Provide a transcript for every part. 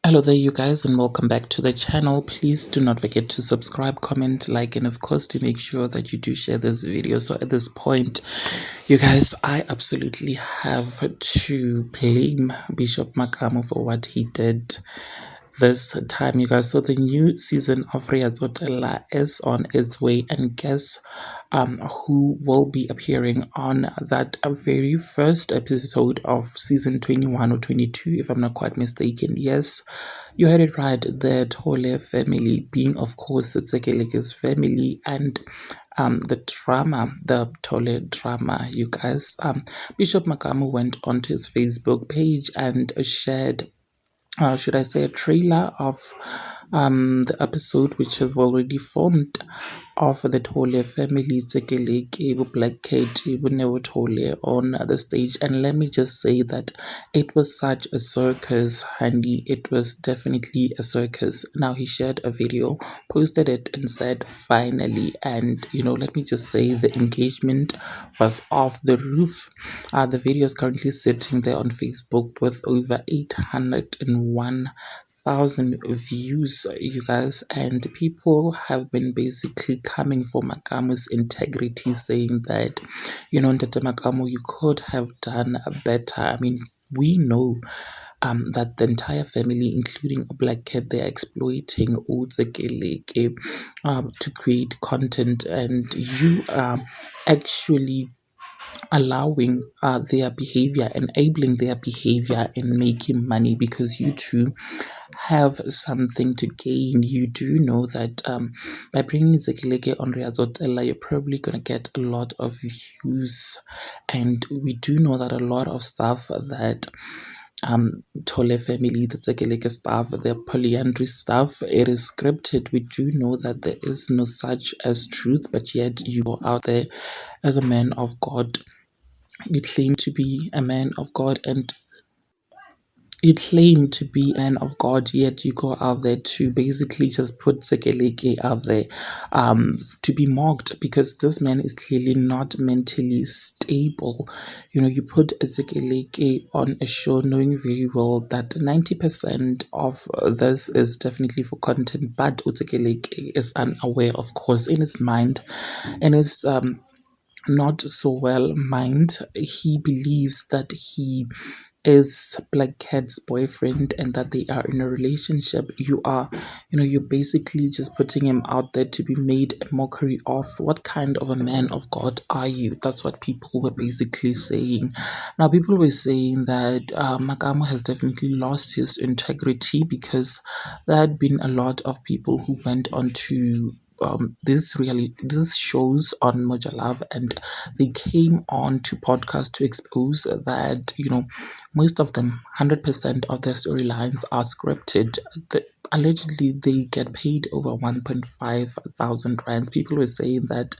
Hello there, you guys, and welcome back to the channel. Please do not forget to subscribe, comment, like, and of course to make sure that you do share this video. So at this point, you guys, I absolutely have to blame Bishop Makamo for what he did this time, you guys. So the new season of Ria Zotella is on its way, and guess who will be appearing on that very first episode of season 21 or 22, if I'm not quite mistaken. Yes, you heard it right. The Tole family, being of course Tsekeleke's family, and the drama, the Tole drama, you guys. Bishop Makamo went onto his Facebook page and shared, should I say, a trailer of the episode which have already formed of the Tole family, Tsekeleke, Black Cat, Never Tole on the stage. And let me just say that it was such a circus, honey. It was definitely a circus. Now he shared a video, posted it, and said, finally. And let me just say the engagement was off the roof. The video is currently sitting there on Facebook with over 801,000 views, you guys, and people have been basically coming for Makamo's integrity, saying that, Ndete Makamo, you could have done better. I mean, we know that the entire family, including a Black Cat, they are exploiting Utsekeleke to create content, and you are actually allowing their behavior, enabling their behavior and making money, because you too have something to gain. You do know that by bringing Zekeleke on Ria Zotella, you're probably going to get a lot of views, and we do know that a lot of stuff that Tole family, the Zekeleke stuff, the polyandry stuff, it is scripted. We do know that there is no such as truth, but yet you go out there as a man of God. You claim to be a man of God, and you claim to be a man of God, yet you go out there to basically just put Zekeleke out there to be mocked, because this man is clearly not mentally stable. You put Zekeleke on a show knowing very well that 90% of this is definitely for content, but Zekeleke is unaware, of course, in his mind, and his not so well mind. He believes that he is Black Cat's boyfriend and that they are in a relationship. You're basically just putting him out there to be made a mockery of. What kind of a man of God are you? That's what people were basically saying. Now, people were saying that Makamo has definitely lost his integrity, because there had been a lot of people who went on to these shows on Moja Love, and they came on to podcast to expose that most of them, 100% of their storylines are scripted. Allegedly they get paid over 1.5 thousand rands. People were saying that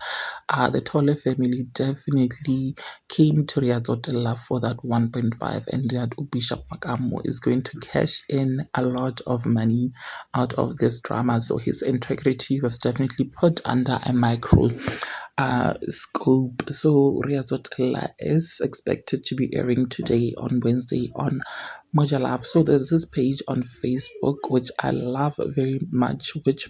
the Tole family definitely came to Ria Zotella for that 1.5, and that Bishop Makamo is going to cash in a lot of money out of this drama. So his integrity was definitely put under a micro scope. So Ria Zotella is expected to be airing today on Wednesday on Moja Love. So there's this page on Facebook which I love very much, which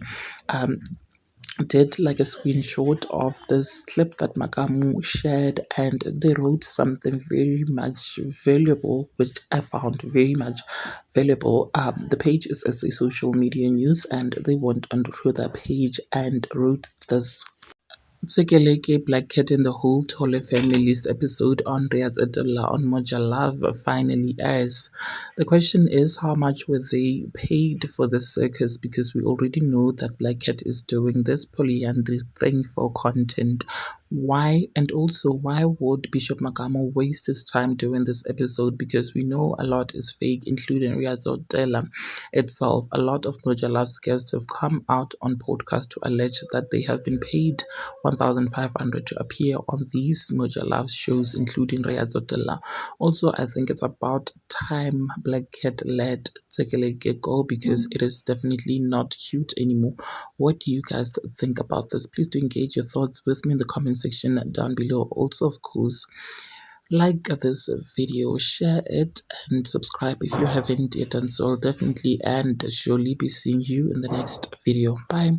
did like a screenshot of this clip that Makamo shared, and they wrote something very much valuable, which I found very much valuable. The page is as a social media news, and they went onto the page and wrote this: Tsekeleke, Black Cat, and the whole Tole family's episode on Ria Zotella on Moja Love finally airs. The question is, how much were they paid for this circus? Because we already know that Black Cat is doing this polyandry thing for content. Why? And also, why would Bishop Makamo waste his time doing this episode? Because we know a lot is fake, including Ria Zotella itself. A lot of Moja Love's guests have come out on podcast to allege that they have been paid 1,500 to appear on these Moja Love shows, including Ria Zotella. Also, I think it's about time Black Cat let Tsekeleke go, because it is definitely not cute anymore. What do you guys think about this? Please do engage your thoughts with me in the comment section down below. Also, of course, like this video, share it, and subscribe if you haven't yet done so. I'll definitely and surely be seeing you in the next video. Bye.